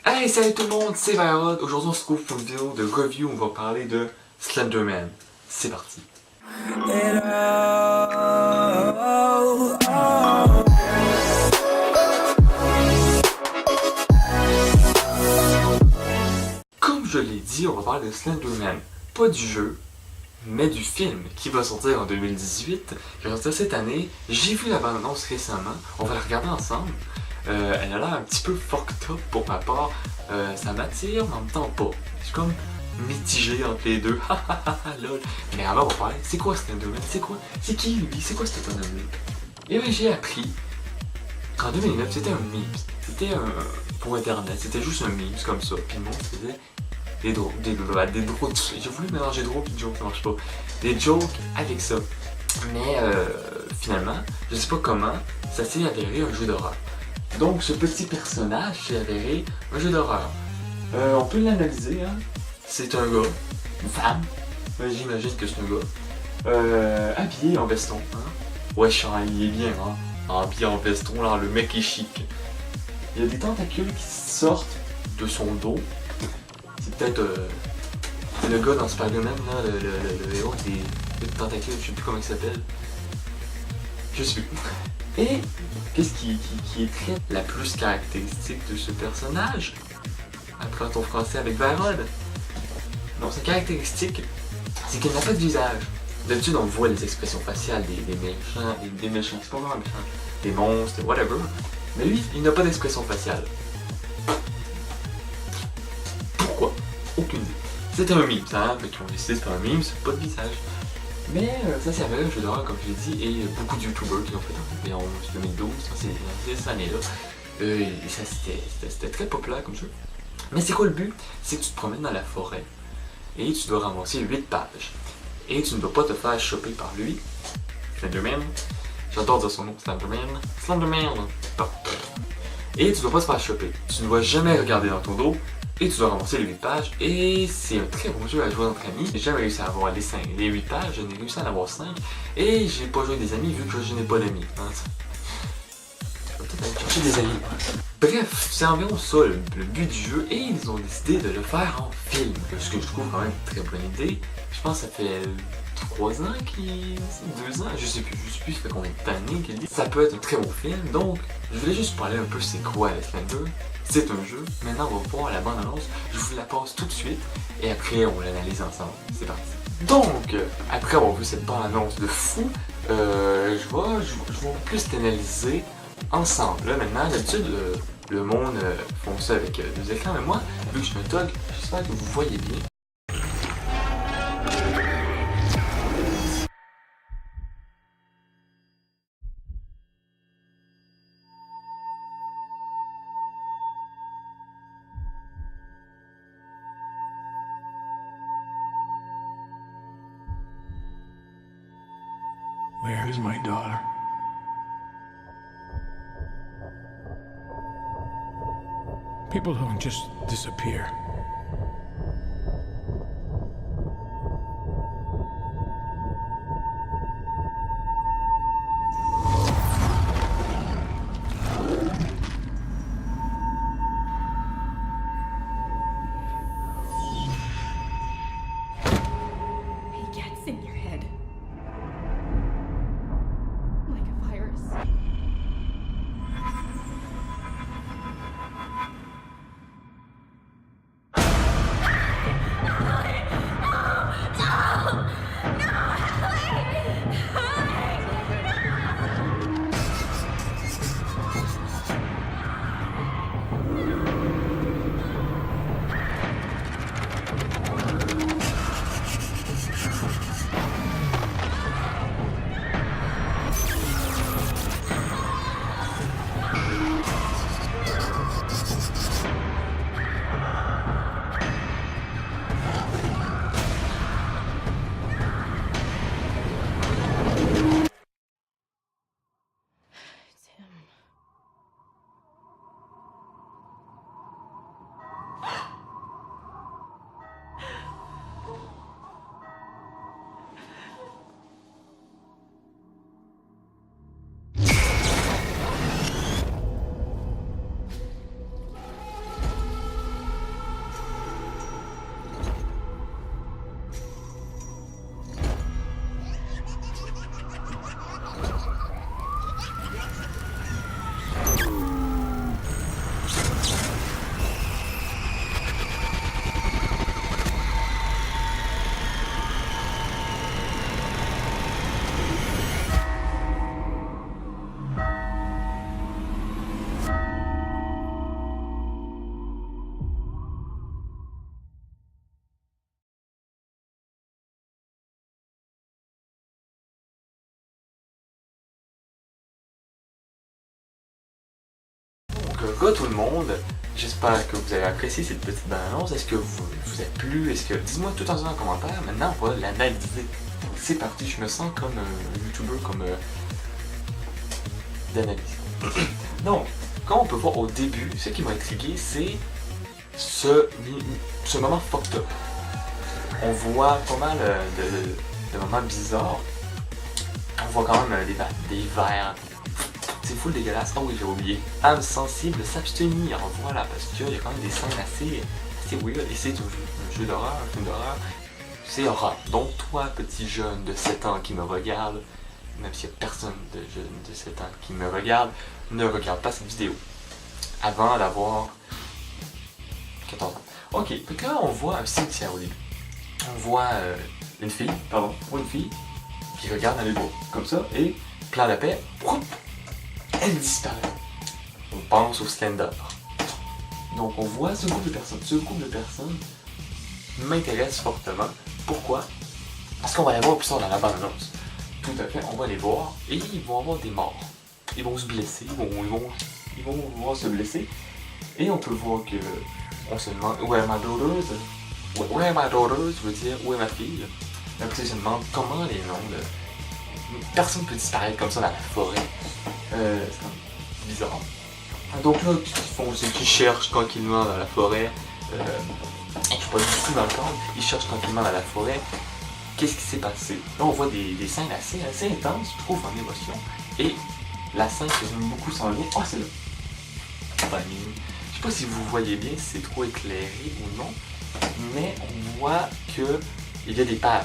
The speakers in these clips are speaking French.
Hey, salut tout le monde, c'est Vyrod. Aujourd'hui, on se trouve pour une vidéo de review. On va parler de Slenderman. C'est parti. Comme je l'ai dit, on va parler de Slenderman. Pas du jeu, mais du film qui va sortir en 2018, qui va sortir cette année. J'ai vu la bande-annonce récemment. On va la regarder ensemble. Elle a l'air un petit peu fucked up pour ma part. Ça m'attire, mais en même temps pas. Je suis comme mitigé entre les deux. Lol. Mais alors on va parler, c'est quoi Slenderman? C'est quoi? C'est qui lui? C'est quoi cet homme-là? Et bien j'ai appris qu'en 2009 c'était un meme. C'était pour internet, c'était juste un meme comme ça. Puis le monde faisait des jokes. J'ai voulu mélanger drôle et joke, ça marche pas. Des jokes avec ça. Mais finalement, je sais pas comment, ça s'est avéré un jeu d'horreur. Donc ce petit personnage s'est avéré un jeu d'horreur. On peut l'analyser, hein. C'est un gars, une femme, j'imagine que c'est un gars, habillé en veston, hein. Ouais, il est bien, hein. Habillé en veston, là, le mec est chic. Il y a des tentacules qui sortent de son dos. C'est peut-être le gars dans Spider-Man, là, le héros avec des tentacules, je sais plus comment il s'appelle. Je sais plus. Et qu'est-ce qui est très la plus caractéristique de ce personnage? Après ton français avec Vyrod. Non, sa caractéristique, c'est qu'il n'a pas de visage. D'habitude, on voit les expressions faciales des méchants, c'est pas vraiment méchants, des monstres, whatever. Mais lui, il n'a pas d'expression faciale. Pourquoi? Aucune idée. C'est un meme, ça, fait qu'ils ont décidé de faire un meme, c'est pas de visage. Mais ça s'est avéré un jeu d'horreur comme je l'ai dit, et beaucoup de youtubeurs qui l'ont fait en 2011, 2012, c'est cette année-là. Et ça c'était très populaire comme jeu. Mais c'est quoi le but? C'est que tu te promènes dans la forêt et tu dois ramasser 8 pages. Et tu ne dois pas te faire choper par lui. Slenderman. J'adore dire son nom, Slenderman. Slenderman. Et tu ne dois pas te faire choper. Tu ne dois jamais regarder dans ton dos. Et tu dois ramasser les 8 pages, et c'est un très bon jeu à jouer entre amis. J'ai jamais réussi à avoir les 8 pages, j'en ai réussi à en avoir 5, et j'ai pas joué avec des amis vu que je n'ai pas d'amis. Hein. Je vais peut-être aller chercher des amis. Bref, c'est environ ça le but du jeu, et ils ont décidé de le faire en film. Ce que je trouve quand même une très bonne idée. Je pense que ça fait 3 ans qu'il... 2 ans, je sais plus, ça fait combien d'années qu'il dit. Ça peut être un très bon film, donc je voulais juste parler un peu c'est quoi Slender. C'est un jeu, maintenant on va voir la bande-annonce, je vous la passe tout de suite, et après on l'analyse ensemble, c'est parti. Donc, après avoir vu cette bande-annonce de fou, je vais plus l'analyser ensemble. Là maintenant, d'habitude, le monde font ça avec 2 écrans, mais moi, vu que je me tog, j'espère que vous voyez bien. Where is my daughter? People don't just disappear. He gets in your head. Like a virus. cas tout le monde, j'espère que vous avez apprécié cette petite bande-annonce. Est-ce que vous a plu? Est-ce que... Dites-moi tout en commentaire. Maintenant, on va l'analyser. C'est parti, je me sens comme un YouTuber, comme d'analyse. Donc, comme on peut voir au début, ce qui m'a intrigué, c'est ce moment fucked up. On voit pas mal de moments bizarres. On voit quand même des verres. C'est full dégueulasse. Ah oui, j'ai oublié. Âme sensible, s'abstenir. Voilà, parce qu'il y a quand même des scènes assez weird. Et c'est un jeu d'horreur, un film d'horreur. C'est horreur. Donc toi, petit jeune de 7 ans qui me regarde, même s'il n'y a personne de jeune de 7 ans qui me regarde, ne regarde pas cette vidéo avant d'avoir 14 ans. Ok, donc là on voit un cimetière au début. On voit une fille qui regarde dans les bois, comme ça, et plan de paix, elle disparaît. On pense au Slender. Donc on voit ce groupe de personnes. Ce groupe de personnes m'intéresse fortement. Pourquoi? Parce qu'on va les voir plus tard dans la bande-annonce. Tout à fait, on va les voir et ils vont avoir des morts. Ils vont se blesser, ils vont voir se blesser. Et on peut voir que on se demande où est ma daughter? Où est ma daughter? Je veux dire, où est ma fille? Après je me demande comment les noms de... Personne ne peut disparaître comme ça dans la forêt. C'est quand même bizarre. Donc là, ce qu'ils font, c'est qu'ils cherchent tranquillement dans la forêt. Je suis pas du tout dans le cadre. Ils cherchent tranquillement dans la forêt. Qu'est-ce qui s'est passé? Là, on voit des scènes assez intenses, je trouve, en émotion. Et la scène que j'aime beaucoup s'en vient. Oh, c'est là. Enfin, je sais pas si vous voyez bien, si c'est trop éclairé ou non. Mais on voit qu'il y a des pages.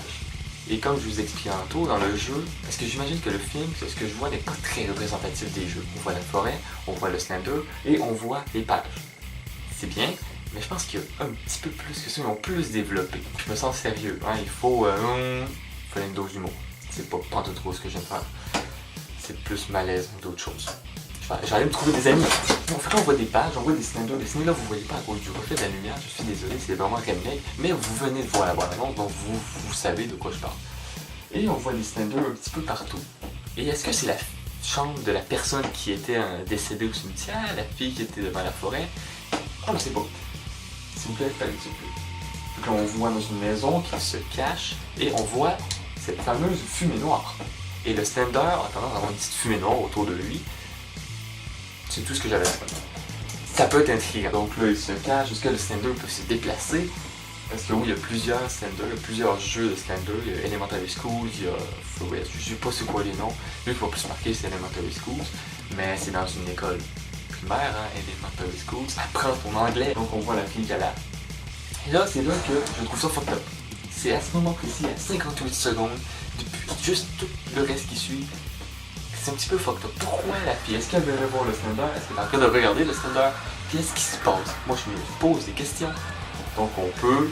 Et comme je vous expliquais tantôt, dans le jeu, parce que j'imagine que le film, ce que je vois n'est pas très représentatif des jeux. On voit la forêt, on voit le Slender, et on voit les pages. C'est bien, mais je pense qu'il y a un petit peu plus que ça, ils ont plus développé. Je me sens sérieux, hein, il faut une dose d'humour. C'est pas tout trop ce que j'aime faire. C'est plus malaise d'autres choses. J'allais me trouver des amis. En fait, on voit des pages, on voit des Slender. Les Slender, là, vous voyez pas à cause du reflet de la lumière. Je suis désolé, c'est vraiment remake. Mais vous venez de voir la bande-annonce, donc vous savez de quoi je parle. Et on voit des Slender un petit peu partout. Et est-ce que c'est la chambre de la personne qui était décédée au cimetière, la fille qui était devant la forêt? On ne sait pas. S'il vous plaît, s'il vous plaît. Donc on voit dans une maison qui se cache et on voit cette fameuse fumée noire. Et le Slender a tendance à avoir une petite fumée noire autour de lui. C'est tout ce que j'avais à dire. Ça peut être intriguant. Donc là, il se cache. Est-ce que le Slender peut se déplacer? Parce que oui, il y a plusieurs Slender, il y a plusieurs jeux de Slender. Il y a Elementary School, il y a Forest, je sais pas c'est quoi les noms. Lui qui va plus marquer, c'est Elementary School. Mais c'est dans une école primaire, hein, Elementary School. Ça apprend ton anglais. Donc on voit la fille qui a là. Et là, c'est là que je trouve ça fucked up. C'est à ce moment précis, à 58 secondes, depuis juste tout le reste qui suit. C'est un petit peu fucked up. Pourquoi la fille? Est-ce qu'elle veut voir le Slender? Est-ce qu'elle est en train de regarder le Slender? Qu'est-ce qui se passe? Moi, je me pose des questions. Donc, on peut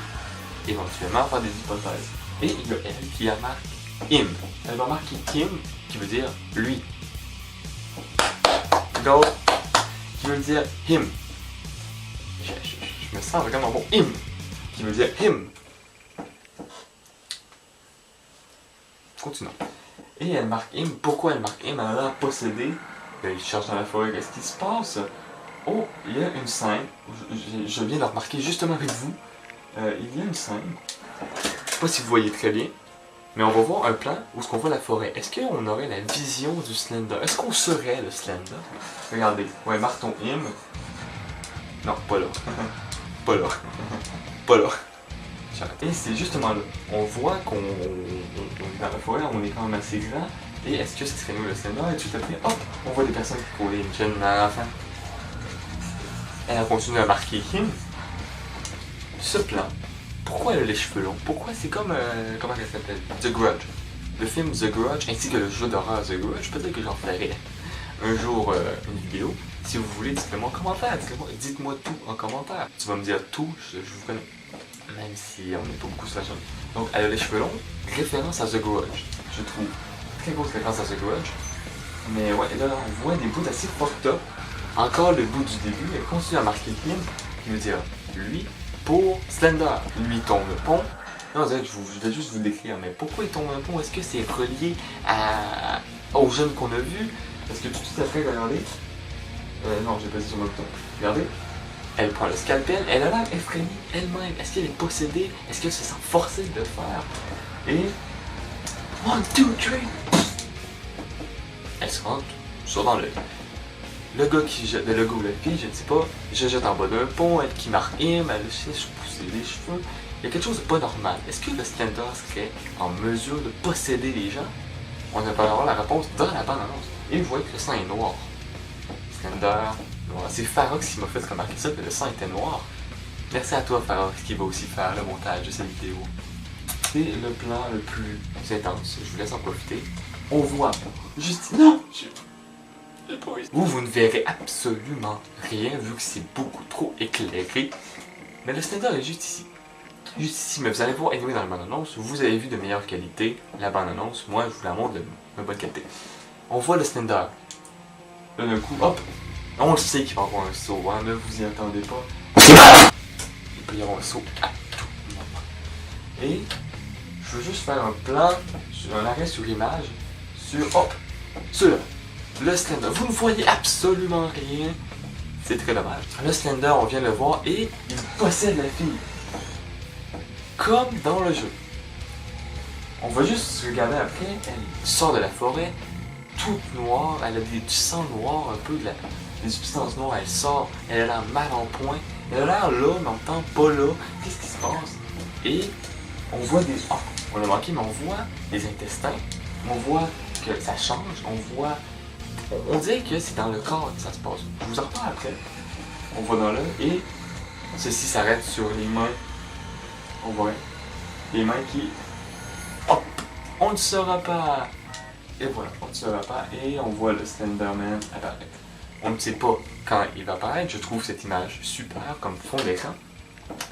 éventuellement faire des hypothèses. Et il y a elle qui a marqué him. Elle va marquer him, qui veut dire lui. L'autre, qui veut dire him. Je me sens vraiment bon. Him, qui veut dire him. Continuons. Et elle marque him. Pourquoi elle marque him? Elle a possédé. Il cherche dans la forêt. Qu'est-ce qui se passe? Oh, il y a une scène. Je viens de remarquer justement avec vous. Il y a une scène. Je sais pas si vous voyez très bien. Mais on va voir un plan où est-ce qu'on voit la forêt. Est-ce qu'on aurait la vision du Slender? Est-ce qu'on serait le Slender? Regardez. Ouais, marque ton him. Non, pas là. Pas là. Pas là. Et c'est justement là. On voit qu'on est dans la forêt, on est quand même assez grand. Et est-ce que ce serait nous le Slender? Et tout à fait, hop, on voit des personnes qui courent, une jeune enfant. Elle continue à marquer him. Ce plan, pourquoi elle a les cheveux longs? Pourquoi c'est comme, comment elle s'appelle? The Grudge. Le film The Grudge, ainsi que le jeu d'horreur The Grudge, peut-être que j'en ferai un jour une vidéo. Si vous voulez, dites-le moi en commentaire. Dites-moi tout en commentaire. Tu vas me dire tout, je vous connais. Même si on n'est pas beaucoup sur la chaîne. Donc, elle a les cheveux longs, référence à The Grudge. Je trouve très grosse référence à The Grudge. Mais ouais, là, on voit des bouts assez fucked up. Encore le bout du début, elle continue à marquer him, qui veut dire lui, pour Slender. Lui tombe le pont. Non, je vais juste vous décrire, mais pourquoi il tombe un pont? Est-ce que c'est relié aux jeunes qu'on a vus? Parce que tout après, regardez. Non, j'ai pas dit sur le bouton. Regardez. Elle prend le scalpel, elle a l'air effrayée elle-même. Est-ce qu'elle est possédée? Est-ce qu'elle se sent forcée de le faire? Et... 1, 2, 3! Elle se rentre sur dans l'œil. Le gars qui jette, le gars ou la fille, je ne sais pas, je jette en bas d'un pont, elle qui marque elle a le sèche pousser les cheveux. Il y a quelque chose de pas normal. Est-ce que le Slender serait en mesure de posséder les gens? On va avoir la réponse dans la bande-annonce. Et vous voyez que le sang est noir. Slender, noir. C'est Farox qui m'a fait remarquer ça, que le sang était noir. Merci à toi, Farox, qui va aussi faire le montage de cette vidéo. C'est le plan le plus intense. Je vous laisse en profiter. On voit juste... Non! Vous ne verrez absolument rien vu que c'est beaucoup trop éclairé. Mais le Slender est juste ici. Juste ici, mais vous allez voir anyway dans la bande-annonce, vous avez vu de meilleure qualité la bande-annonce, moi je vous la montre de bonne qualité. On voit le Slender. Là d'un coup, hop, on le sait qu'il va y avoir un saut, hein, ne vous y attendez pas. Il peut y avoir un saut à tout moment. Et je veux juste faire un plan, un arrêt sur image, sur le Slender. Vous ne voyez absolument rien, c'est très dommage. Le Slender, on vient de le voir et il possède la fille. Comme dans le jeu. On va juste regarder après, elle sort de la forêt, toute noire, elle a du sang noir, un peu des substances noires, elle sort, elle a l'air mal en point, elle a l'air là, mais en même temps pas là. Qu'est-ce qui se passe? Et on voit des... Oh, on l'a manqué, mais on voit des intestins, on voit que ça change, on voit... On dirait que c'est dans le corps que ça se passe. Je vous en reparle après. On voit dans là, et ceci s'arrête sur les mains. On voit les mains qui... Hop! On ne saura pas! Et voilà, on ne saura pas. Et on voit le Slenderman apparaître. On ne sait pas quand il va apparaître. Je trouve cette image super comme fond d'écran.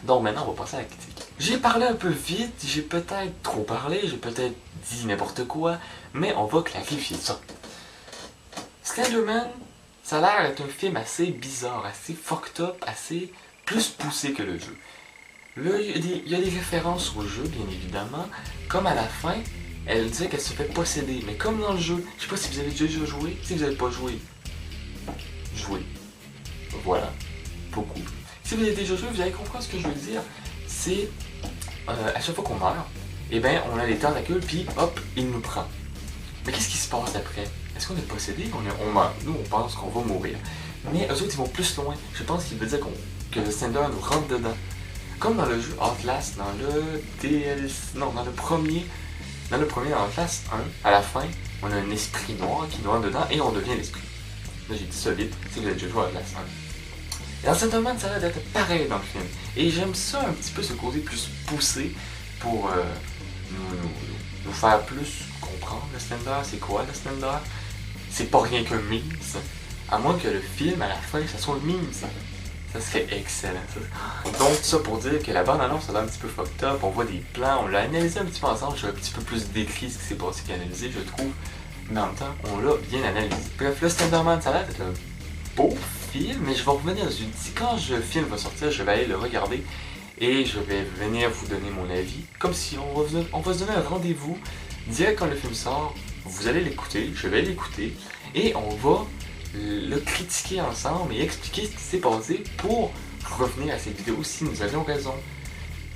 Donc maintenant, on va passer à la critique. J'ai parlé un peu vite, j'ai peut-être trop parlé, j'ai peut-être dit n'importe quoi, mais on va clarifier ça. Slenderman, ça a l'air d'être un film assez bizarre, assez fucked up, assez plus poussé que le jeu. Là, il y a des références au jeu, bien évidemment. Comme à la fin, elle disait qu'elle se fait posséder. Mais comme dans le jeu, je sais pas si vous avez déjà joué. Si vous n'avez pas joué, jouez. Voilà. Beaucoup. Si vous avez déjà joué, vous allez comprendre ce que je veux dire. C'est, à chaque fois qu'on meurt, eh ben, on a les tentacules, puis hop, il nous prend. Mais qu'est-ce qui se passe après? Est-ce qu'on est possédé? On meurt. Nous, on pense qu'on va mourir. Mais eux autres, ils vont plus loin. Je pense qu'ils veulent dire que le Slender nous rentre dedans. Comme dans le jeu Outlast, dans le DLC, non, dans le premier Outlast 1, à la fin, on a un esprit noir qui nous rentre dedans et on devient l'esprit. Là, j'ai dit ça vite, si vous avez déjà joué à Outlast 1. Et dans Slenderman, ça a l'air d'être pareil dans le film. Et j'aime ça un petit peu, ce côté plus poussé pour nous faire plus comprendre le Slender. C'est quoi le Slender? C'est pas rien qu'un meme, ça. À moins que le film, à la fin, ça soit un meme, ça. Ça serait excellent, ça. Donc, ça pour dire que la bande-annonce, ça a l'air un petit peu fucked up. On voit des plans, on l'a analysé un petit peu ensemble. J'ai un petit peu plus décrit ce qui s'est passé qu'analysé, je trouve. Mais en même temps, on l'a bien analysé. Bref, le Slenderman, ça a l'air d'être un beau film, mais je vais revenir dessus. Quand le film va sortir, je vais aller le regarder et je vais venir vous donner mon avis. Comme si on va se donner un rendez-vous direct quand le film sort. Vous allez l'écouter, je vais l'écouter et on va le critiquer ensemble et expliquer ce qui s'est passé pour revenir à cette vidéo si nous avions raison.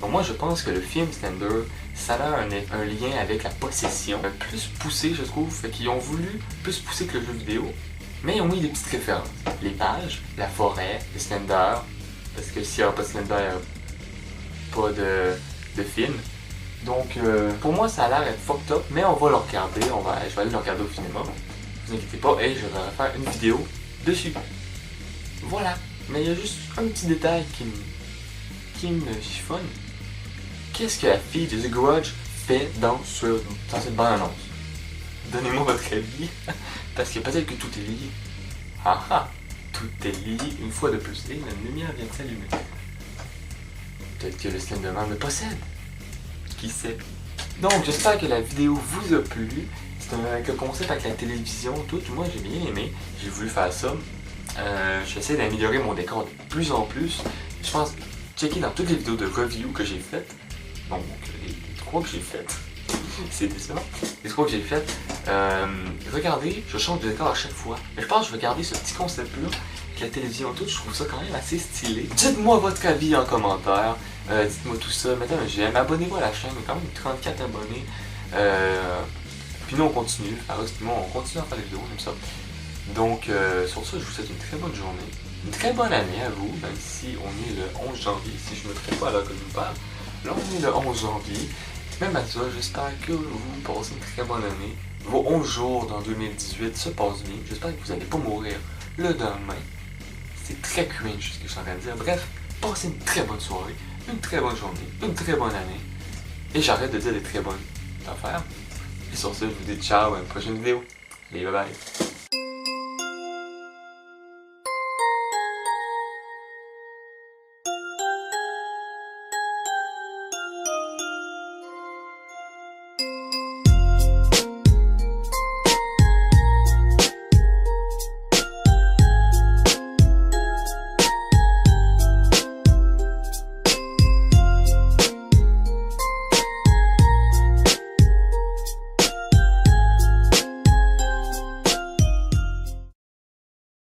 Donc moi je pense que le film Slender, ça a un lien avec la possession. Plus poussé je trouve, fait qu'ils ont voulu plus pousser que le jeu vidéo, mais ils ont mis des petites références. Les pages, la forêt, le Slender, parce que s'il n'y a pas de Slender, il n'y a pas de film. Donc pour moi ça a l'air d'être fucked up, mais on va le regarder, je vais aller le regarder au cinéma. Ne vous inquiétez pas, et je vais faire une vidéo dessus. Voilà. Mais il y a juste un petit détail qui me chiffonne. Qu'est-ce que la fille de The Grudge fait dans cette bande-annonce? Donnez-moi votre avis, parce que peut-être que tout est lié. Ah ah, tout est lié une fois de plus. Et la lumière vient de s'allumer. Peut-être que le Slenderman me possède. Qui sait? Donc, j'espère que la vidéo vous a plu. Avec le concept avec la télévision, tout, moi j'ai bien aimé, j'ai voulu faire ça. J'essaie d'améliorer mon décor de plus en plus. Je pense, checker dans toutes les vidéos de review que j'ai faites, donc les 3 que j'ai faites, c'est décevant, les 3 que j'ai faites, regardez, je change de décor à chaque fois. Mais je pense que je vais garder ce petit concept-là, la télévision, tout, je trouve ça quand même assez stylé. Dites-moi votre avis en commentaire, dites-moi tout ça, mettez un j'aime, abonnez-vous à la chaîne, il y a quand même 34 abonnés. Puis nous on continue, on continue à faire des vidéos comme ça. Donc sur ça, je vous souhaite une très bonne journée, une très bonne année à vous, même si on est le 11 janvier, si je ne me trompe pas là que je vous parle. Là on est le 11 janvier, même à ça, j'espère que vous passez une très bonne année. Vos 11 jours dans 2018 se passent bien, j'espère que vous n'allez pas mourir le lendemain. C'est très cringe ce que je suis en train de dire. Bref, passez une très bonne soirée, une très bonne journée, une très bonne année. Et j'arrête de dire des très bonnes affaires. Et sur ce, je vous dis ciao à une prochaine vidéo. Allez, bye bye.